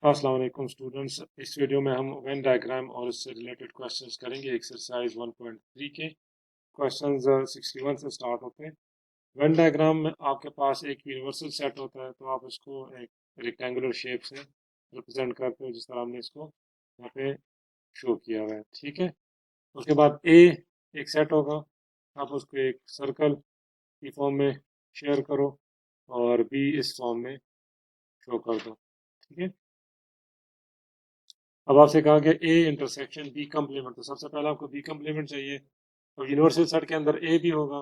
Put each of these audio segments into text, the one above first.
अस्सलाम वालेकुम स्टूडेंट्स। इस वीडियो में हम वेन डायग्राम और इससे रिलेटेड क्वेश्चंस करेंगे। एक्सरसाइज 1.3 के क्वेश्चंस 61 से स्टार्ट होते हैं। वेन डायग्राम में आपके पास एक यूनिवर्सल सेट होता है, तो आप उसको एक रेक्टेंगुलर शेप से रिप्रेजेंट करते हो, जिस तरह हमने इसको यहाँ पे शो किया हुआ है। ठीक है, उसके बाद ए एक सेट होगा, आप उसको एक सर्कल की फॉर्म में शेयर करो और बी इस फॉर्म में शो कर दो। ठीक है, अब आपसे कहा गया ए इंटरसेक्शन बी कम्प्लीमेंट, तो सबसे पहले आपको बी कम्प्लीमेंट चाहिए। और यूनिवर्सल सेट के अंदर ए भी होगा,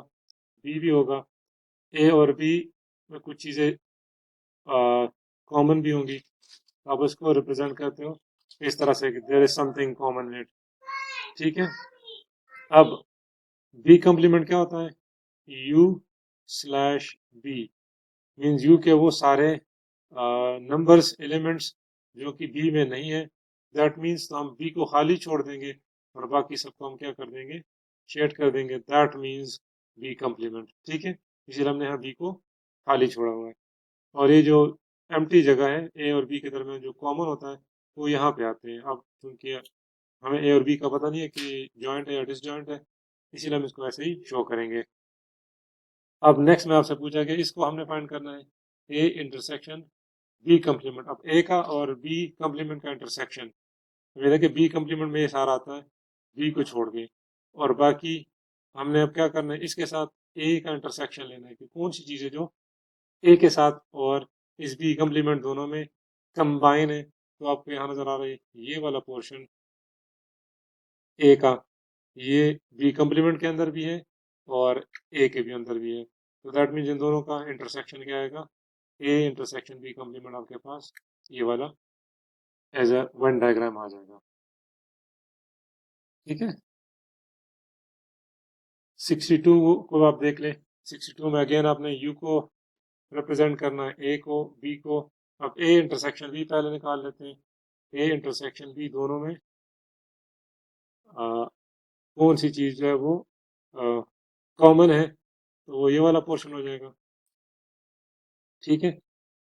बी भी होगा। ए और बी में कुछ चीज़ें कॉमन भी होंगी, तो आप उसको रिप्रेजेंट करते हो इस तरह से कि there is something common in it. ठीक है, अब बी कम्प्लीमेंट क्या होता है? U slash B means U के वो सारे नंबर्स एलिमेंट्स जो कि बी में नहीं है। दैट मीन्स तो हम बी को खाली छोड़ देंगे और बाकी सबको हम क्या कर देंगे, शेड कर देंगे। That means B complement. ठीक है, इसलिए हमने यहाँ बी को खाली छोड़ा हुआ है। और ये जो एम्प्टी जगह है ए और बी के दरमियान जो कॉमन होता है, वो यहाँ पे आते हैं। अब क्योंकि हमें ए और बी का पता नहीं है कि जॉइंट है या डिसजॉइंट है, इसीलिए हम इसको ऐसे ही शो करेंगे। अब नेक्स्ट में आपसे पूछा गया, इसको हमने फाइंड करना है ए इंटरसेक्शन बी कम्प्लीमेंट। अब ए का और बी कम्प्लीमेंट का इंटरसेक्शन, ये देखिए बी कम्प्लीमेंट में ये सारा आता है बी को छोड़ के, और बाकी हमने अब क्या करना है, इसके साथ ए का इंटरसेक्शन लेना है कि कौन सी चीज़ें जो ए के साथ और इस बी कम्प्लीमेंट दोनों में कंबाइन है। तो आपको यहाँ नजर आ रहा है ये वाला पोर्शन ए का, ये बी कम्प्लीमेंट के अंदर भी है और ए के भी अंदर भी है। तो दैट मीन्स इन दोनों का इंटरसेक्शन क्या आएगा, ए इंटरसेक्शन बी कम्प्लीमेंट आपके पास ये वाला एज अ वन डायग्राम आ जाएगा। ठीक है, 62 को आप देख लें। 62 में अगेन आपने यू को रिप्रेजेंट करना है, ए को, बी को। अब ए इंटरसेक्शन बी पहले निकाल लेते हैं। ए इंटरसेक्शन बी दोनों में कौन सी चीज़ जो है वो कॉमन है, तो वो ये वाला पोर्शन हो जाएगा। ठीक है,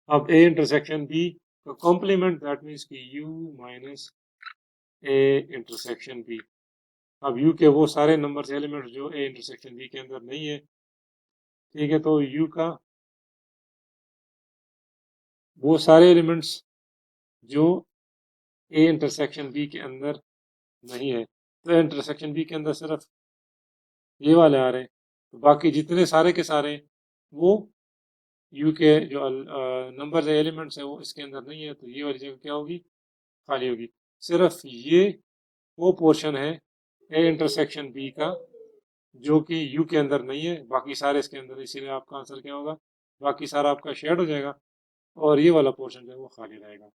अब ए इंटरसेक्शन बी का कॉम्प्लीमेंट, दैट मीन्स कि U minus A intersection B. अब यू के वो सारे नंबर्स एलिमेंट्स जो ए इंटरसेक्शन बी के अंदर नहीं है। ठीक है, तो यू का वो सारे एलिमेंट्स जो ए इंटरसेक्शन बी के अंदर नहीं है, तो इंटरसेक्शन बी के अंदर सिर्फ ये वाले आ रहे हैं, तो बाकी जितने सारे के सारे वो यू के जो नंबर एलिमेंट्स है वो इसके अंदर नहीं है, तो ये वाली जगह क्या होगी, खाली होगी। सिर्फ ये वो पोर्शन है ए इंटरसेक्शन बी का जो कि यू के अंदर नहीं है, बाकी सारे इसके अंदर, इसीलिए आपका आंसर क्या होगा, बाकी सारा आपका शेड हो जाएगा और ये वाला पोर्शन जो है वो खाली रहेगा।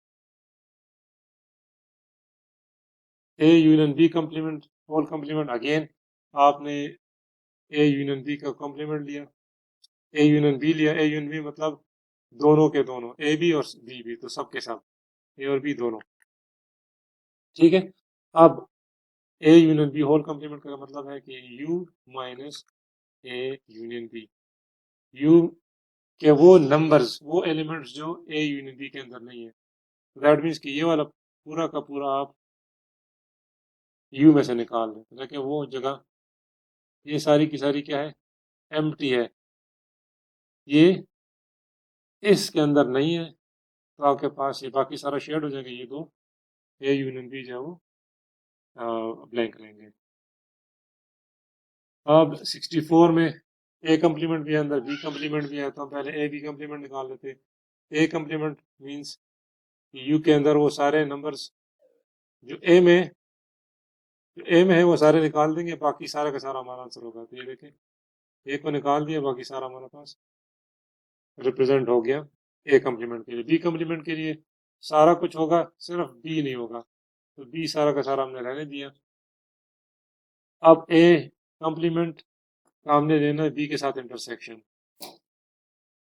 A union B complement whole complement, again आपने ए यूनियन बी का कॉम्प्लीमेंट लिया, ए यूनियन बी लिया। ए यूनियन बी मतलब दोनों के दोनों, ए बी और बी भी, तो सबके सब ए और बी दोनों। ठीक है, अब A union B whole complement का मतलब है कि U minus A union B. U के वो नंबर्स, वो एलिमेंट्स जो ए यूनियन बी के अंदर नहीं है, दैट मीन्स कि ये वाला पूरा का पूरा आप यू में से निकाल दें। देखिए वो जगह ये सारी की सारी क्या है, एम्प्टी है, ये इसके अंदर नहीं है, तो आपके पास ये बाकी सारा शेड हो जाएगा। ये दो ए यूनियन बी जो है वो ब्लैंक रहेंगे। अब 64 में ए कम्प्लीमेंट भी है, अंदर बी कम्प्लीमेंट भी है, तो हम पहले ए बी कम्प्लीमेंट निकाल लेते हैं। ए कम्प्लीमेंट मीन्स यू के अंदर वो सारे नंबर्स जो ए में है वो सारे निकाल देंगे, बाकी सारा का सारा हमारा आंसर होगा। तो ये देखें, ए को निकाल दिया, बाकी सारा हमारे पास रिप्रेजेंट हो गया ए कम्प्लीमेंट के लिए। बी कम्प्लीमेंट के लिए सारा कुछ होगा, सिर्फ बी नहीं होगा, तो बी सारा का सारा हमने रहने दिया। अब ए कम्प्लीमेंट का हमने लेना है बी के साथ इंटरसेक्शन।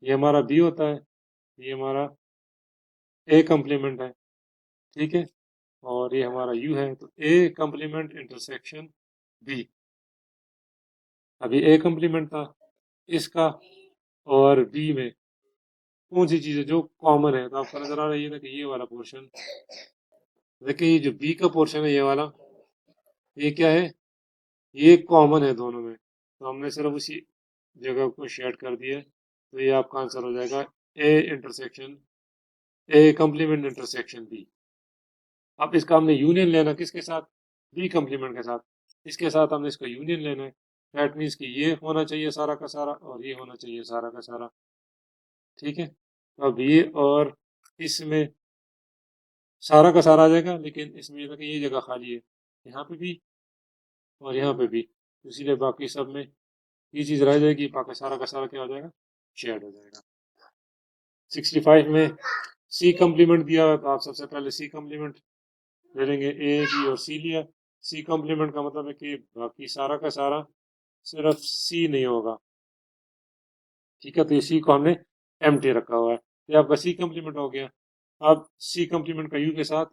ये हमारा बी होता है, ये हमारा ए कम्प्लीमेंट है। ठीक है, और ये हमारा यू है, तो ए कम्प्लीमेंट इंटरसेक्शन बी। अभी ए कम्प्लीमेंट था इसका और बी में कौन सी चीज़ है जो कॉमन है। तो आपको नजर आ रही है ना कि ये वाला पोर्शन, देखिए ये जो बी का पोर्शन है ये वाला, ये क्या है, ये कॉमन है दोनों में, तो हमने सिर्फ उसी जगह को शेड कर दिया है। तो ये आपका आंसर हो जाएगा A intersection, A complement intersection B. अब इसका हमने यूनियन लेना किसके साथ, बी कंप्लीमेंट के साथ, इसके साथ हमने इसका यूनियन लेना है। दैट मीन्स कि ये होना चाहिए सारा का सारा और ये होना चाहिए सारा का सारा। ठीक है, तो अब ये और इसमें सारा का सारा आ जाएगा, लेकिन इसमें ये था कि ये जगह खाली है, यहाँ पे भी और यहाँ पे भी, तो इसीलिए बाकी सब में ये चीज़ रह जाएगी, बाकी सारा का सारा क्या हो जाएगा, शेड हो जाएगा। 65 में सी कम्प्लीमेंट दिया हुआ है, तो आप सबसे पहले सी कम्प्लीमेंट ले लेंगे। ए बी और सी लिया। सी कम्प्लीमेंट का मतलब है कि बाकी सारा का सारा, सिर्फ सी नहीं होगा। ठीक है, तो ये सी को हमने एम्प्टी रखा हुआ है, ये आपका सी कम्प्लीमेंट हो गया। अब सी कम्प्लीमेंट का यू के साथ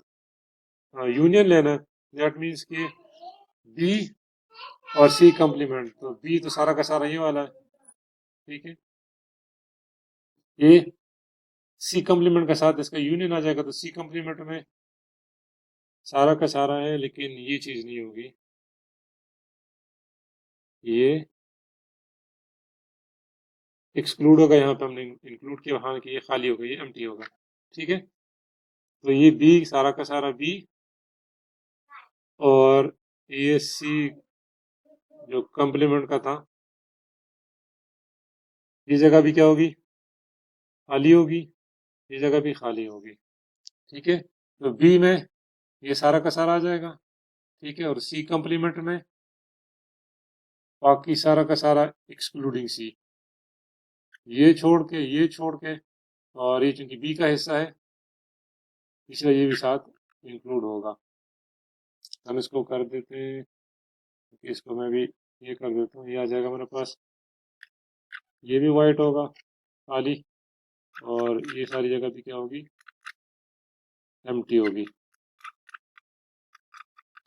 यूनियन लेना है। दैट मीन्स कि बी और सी कम्प्लीमेंट, तो बी तो सारा का सारा ये वाला है। ठीक है, ये सी कम्प्लीमेंट के साथ इसका यूनियन आ जाएगा, तो सी कम्प्लीमेंट में सारा का सारा है, लेकिन ये चीज़ नहीं होगी, ये एक्सक्लूड होगा। यहाँ पे हमने इंक्लूड किया, हाँ कि ये खाली होगा, ये एम्प्टी होगा। ठीक है, तो ये बी सारा का सारा बी, और ये सी जो कम्प्लीमेंट का था, ये जगह भी क्या होगी, खाली होगी, ये जगह भी खाली होगी। ठीक है, तो बी में ये सारा का सारा आ जाएगा। ठीक है, और सी कम्प्लीमेंट में बाकी सारा का सारा एक्सक्लूडिंग सी, ये छोड़ के, और ये चूंकि बी का हिस्सा है इसलिए ये भी साथ इंक्लूड होगा। हम इसको कर देते हैं, इसको मैं भी ये कर देता हूँ, ये आ जाएगा मेरे पास, ये भी वाइट होगा खाली, और ये सारी जगह भी क्या होगी, एम्प्टी होगी।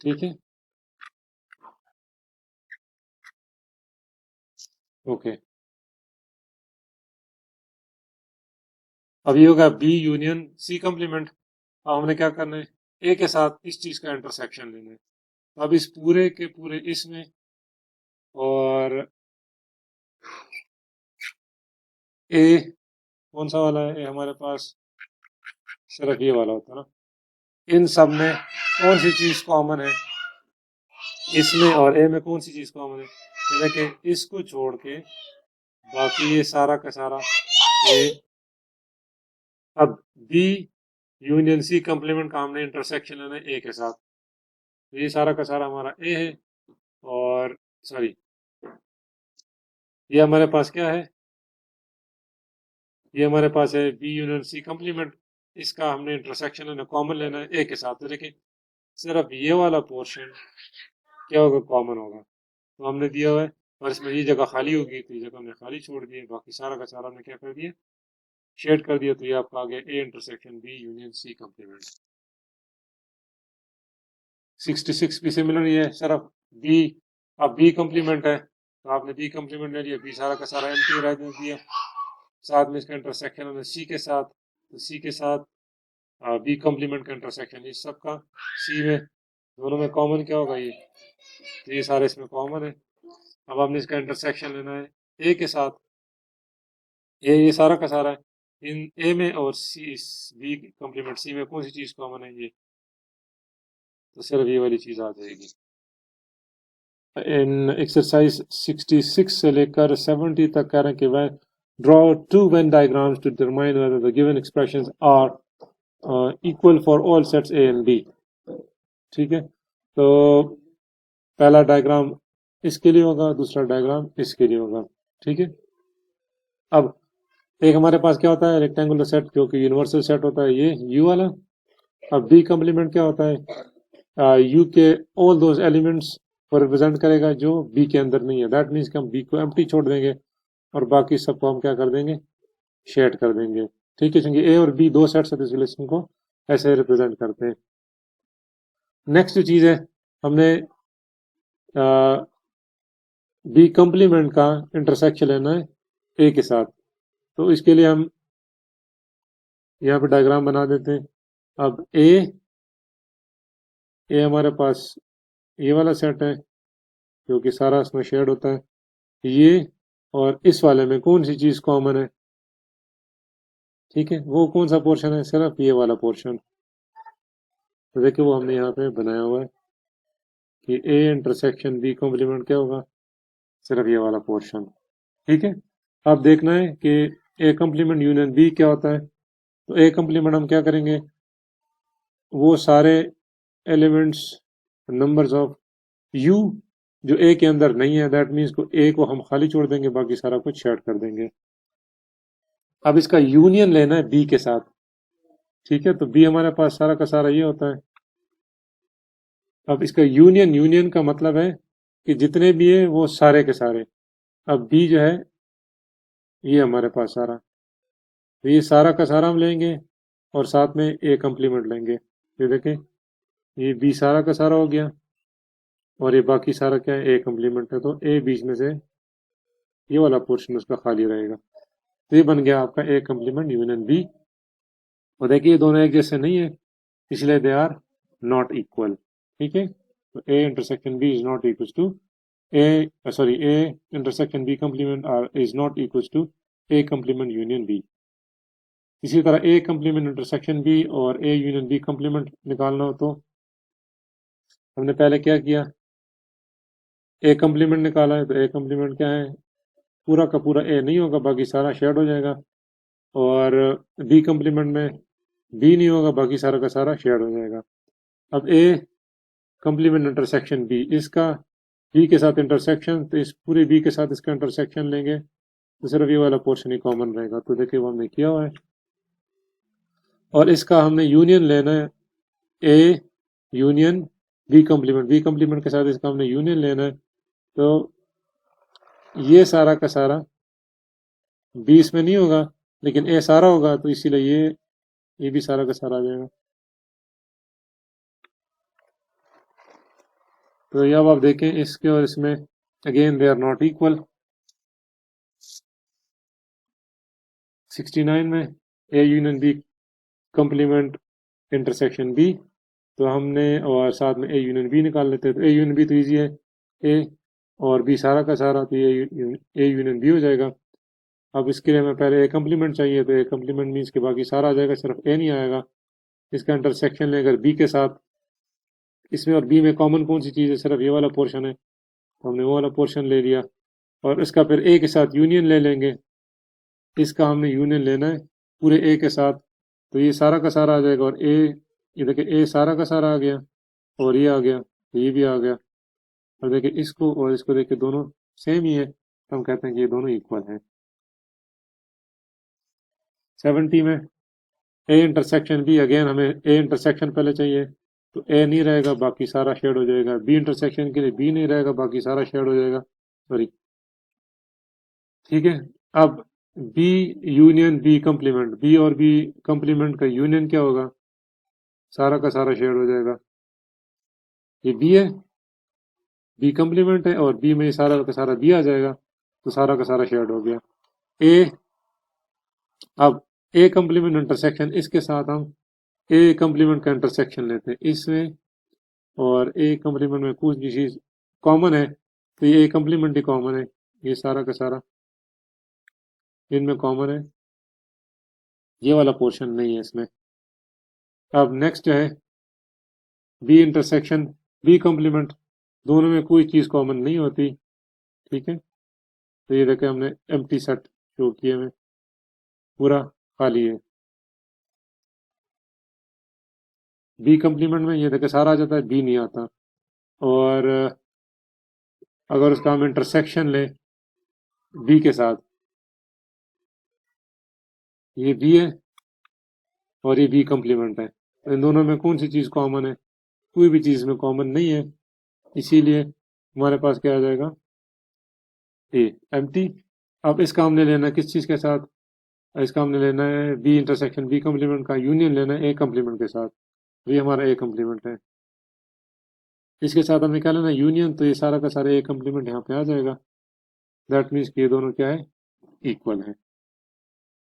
ठीक है, ओके। अब ये होगा बी यूनियन सी कम्प्लीमेंट। अब हमने क्या करना है, ए के साथ इस चीज का इंटरसेक्शन लेना है। अब इस पूरे के पूरे इसमें, और ए कौन सा वाला है, ए हमारे पास सिर्फ ये वाला होता है ना, इन सब में कौन सी चीज कॉमन है, इसमें और ए में कौन सी चीज कॉमन है, तो देखिए इसको छोड़ के बाकी ये सारा का सारा ए। अब बी यूनियन सी कम्प्लीमेंट का हमने इंटरसेक्शन लेना है ए के साथ, तो ये सारा का सारा हमारा ए है, और सॉरी ये हमारे पास क्या है, ये हमारे पास है बी यूनियन सी कम्प्लीमेंट, इसका हमने इंटरसेक्शन लेना, कॉमन लेना है ए के साथ। तो देखिए सिर्फ ये वाला पोर्शन क्या होगा, कॉमन होगा, तो हमने दिया हुआ है, और इसमें ये जगह खाली होगी, तो ये जगह हमने खाली छोड़ दी है, बाकी सारा का सारा हमने क्या कर दिया, शेड कर दिया। तो ये आपका आ गया A intersection B union C complement. 66 भी सिमिलर ही है, सिर्फ बी, अब बी कम्प्लीमेंट है तो आपने बी कम्प्लीमेंट ले लिया, बी सारा का सारा एम्प्टी रह दिया, साथ में इसका इंटरसेक्शन हमने सी के साथ, तो सी के साथ बी कम्प्लीमेंट का इंटरसेक्शन इस सब का सी में, दोनों में कॉमन क्या होगा, ये, तो ये सारे इसमें कॉमन है। अब हमने इसका इंटरसेक्शन लेना है ए के साथ, ये सारा का सारा है इन ए में, और सी बी कम्प्लीमेंट सी में कौन सी चीज़ कॉमन है, ये, तो सिर्फ ये वाली चीज़ आ जाएगी। इन एक्सरसाइज 66 से लेकर 70 तक कह रहे हैं कि वह draw two Venn diagrams to determine whether the given expressions are equal for all sets A and B. ठीक है, तो पहला डायग्राम इसके लिए होगा, दूसरा डायग्राम इसके लिए होगा। ठीक है, अब एक हमारे पास क्या होता है, रेक्टेंगुलर सेट जो कि यूनिवर्सल सेट होता है, ये यू वाला। अब बी कम्प्लीमेंट क्या होता है, यू के ऑल दोज एलिमेंट्स को रिप्रेजेंट करेगा जो बी के अंदर नहीं है। दैट मीन्स कि हम बी को एम्प्टी छोड़ देंगे और बाकी सबको हम क्या कर देंगे, शेड कर देंगे। ठीक है, क्योंकि ए और बी दो सेट्स है तो इसलिए इसको ऐसे रिप्रेजेंट करते हैं। नेक्स्ट जो चीज़ है, हमने बी कम्प्लीमेंट का इंटरसेक्शन लेना है ए के साथ, तो इसके लिए हम यहाँ पे डायग्राम बना देते हैं। अब ए हमारे पास ये वाला सेट है क्योंकि सारा इसमें शेड होता है। ये और इस वाले में कौन सी चीज कॉमन है? ठीक है, वो कौन सा पोर्शन है? सिर्फ ये वाला पोर्शन। तो देखिए वो हमने यहाँ पे बनाया हुआ है कि ए इंटरसेक्शन बी कॉम्प्लीमेंट क्या होगा? सिर्फ ये वाला पोर्शन। ठीक है, अब देखना है कि ए कॉम्प्लीमेंट यूनियन बी क्या होता है। तो ए कॉम्प्लीमेंट हम क्या करेंगे, वो सारे एलिमेंट्स नंबर्स ऑफ यू जो ए के अंदर नहीं है, दैट मीन्स को ए को हम खाली छोड़ देंगे, बाकी सारा कुछ शेड कर देंगे। अब इसका यूनियन लेना है बी के साथ। ठीक है, तो बी हमारे पास सारा का सारा ये होता है। अब इसका यूनियन का मतलब है कि जितने भी है वो सारे के सारे। अब बी जो है ये हमारे पास सारा, तो ये सारा का सारा हम लेंगे और साथ में ए कम्प्लीमेंट लेंगे। ये देखें, ये बी सारा का सारा हो गया और ये बाकी सारा क्या है? ए कम्प्लीमेंट है। तो ए बीच में से ये वाला पोर्शन उसका खाली रहेगा। तो ये बन गया आपका ए कम्प्लीमेंट यूनियन बी। और देखिए ये दोनों एक जैसे नहीं है, इसलिए दे आर नॉट इक्वल। ठीक है, तो A intersection B is not equal to A intersection B complement or is not equal to A complement union B. इसी तरह ए कम्प्लीमेंट इंटरसेक्शन बी और ए यूनियन बी कम्प्लीमेंट निकालना हो तो हमने पहले क्या किया, ए कम्प्लीमेंट निकाला है। तो ए कम्प्लीमेंट क्या है? पूरा का पूरा ए नहीं होगा, बाकी सारा शेड हो जाएगा। और बी कम्प्लीमेंट में बी नहीं होगा, बाकी सारा का सारा शेड हो जाएगा। अब ए कम्प्लीमेंट इंटरसेक्शन बी, इसका बी के साथ इंटरसेक्शन, तो इस पूरे बी के साथ इसका इंटरसेक्शन लेंगे तो सिर्फ ये वाला पोर्शन ही कॉमन रहेगा। तो देखिए वो हमने किया हुआ है। और इसका हमने यूनियन लेना है, ए यूनियन बी कम्प्लीमेंट के साथ इसका हमने यूनियन लेना है। तो ये सारा का सारा बी इसमें नहीं होगा, लेकिन ए सारा होगा, तो इसीलिए ये भी सारा का सारा आ जाएगा। तो अब आप देखें इसके और इसमें, again they are not equal. 69 में A union B complement intersection B, तो हमने और साथ में ए यूनियन बी निकाल लेते हैं। तो ए यूनियन बी तो ईजी है, ए और बी सारा का सारा, तो ए यूनियन बी हो जाएगा। अब इसके लिए हमें पहले ए कम्प्लीमेंट चाहिए, तो ए कम्प्लीमेंट मीन्स के बाकी सारा आ जाएगा, सिर्फ ए नहीं आएगा। इसका इंटरसेक्शन लेकर बी के साथ, इसमें और बी में कॉमन कौन सी चीज़ है? सिर्फ ये वाला पोर्शन है, तो हमने वो वाला पोर्शन ले लिया। और इसका फिर ए के साथ यूनियन ले लेंगे, इसका हमने यूनियन लेना है पूरे ए के साथ। तो ये सारा का सारा आ जाएगा और ए, ये देखिए ए सारा का सारा आ गया और ये आ गया, तो ये भी आ गया। और देखिए इसको और इसको देखिए दोनों सेम ही है, तो हम कहते हैं कि ये दोनों इक्वल हैं। 70 में ए इंटरसेक्शन बी, अगेन हमें ए इंटरसेक्शन पहले चाहिए, तो ए नहीं रहेगा, बाकी सारा शेड हो जाएगा। बी इंटरसेक्शन के लिए बी नहीं रहेगा, बाकी सारा शेड हो जाएगा। सॉरी, ठीक है। अब B union B complement, B और बी कम्प्लीमेंट का यूनियन क्या होगा? सारा का सारा शेड हो जाएगा। ये बी है, बी कम्प्लीमेंट है, और बी में सारा का सारा बी आ जाएगा, तो सारा का सारा शेड हो गया। ए, अब ए कम्प्लीमेंट इंटरसेक्शन, इसके साथ हम ए कम्प्लीमेंट का इंटरसेक्शन लेते हैं इसमें, और ए कम्प्लीमेंट में कुछ भी चीज़ कॉमन है, तो ये ए कम्प्लीमेंट ही कॉमन है, ये सारा का सारा इनमें कॉमन है, ये वाला पोर्शन नहीं है इसमें। अब नेक्स्ट है बी इंटरसेक्शन बी कम्प्लीमेंट, दोनों में कोई चीज़ कॉमन नहीं होती। ठीक है, तो ये देखें हमने एम्प्टी सेट शो किए में पूरा खाली है। बी कम्प्लीमेंट में ये देखें सारा आ जाता है, बी नहीं आता। और अगर उसका हम इंटरसेक्शन लें बी के साथ, ये बी है और ये बी कम्प्लीमेंट है, तो इन दोनों में कौन सी चीज़ कॉमन है? कोई भी चीज़ में कॉमन नहीं है, इसीलिए हमारे पास क्या आ जाएगा? ए एम्प्टी। अब इसका हमने लेना है किस चीज़ के साथ? इसका हमने लेना है बी इंटरसेक्शन बी कम्प्लीमेंट का यूनियन लेना है ए कम्प्लीमेंट के साथ, तो ये हमारा ए कम्प्लीमेंट है। इसके साथ हमने क्या लेना है? यूनियन, तो ये सारा का सारा ए कम्प्लीमेंट यहाँ पे आ जाएगा। दैट मीन्स कि ये दोनों क्या है? इक्वल है।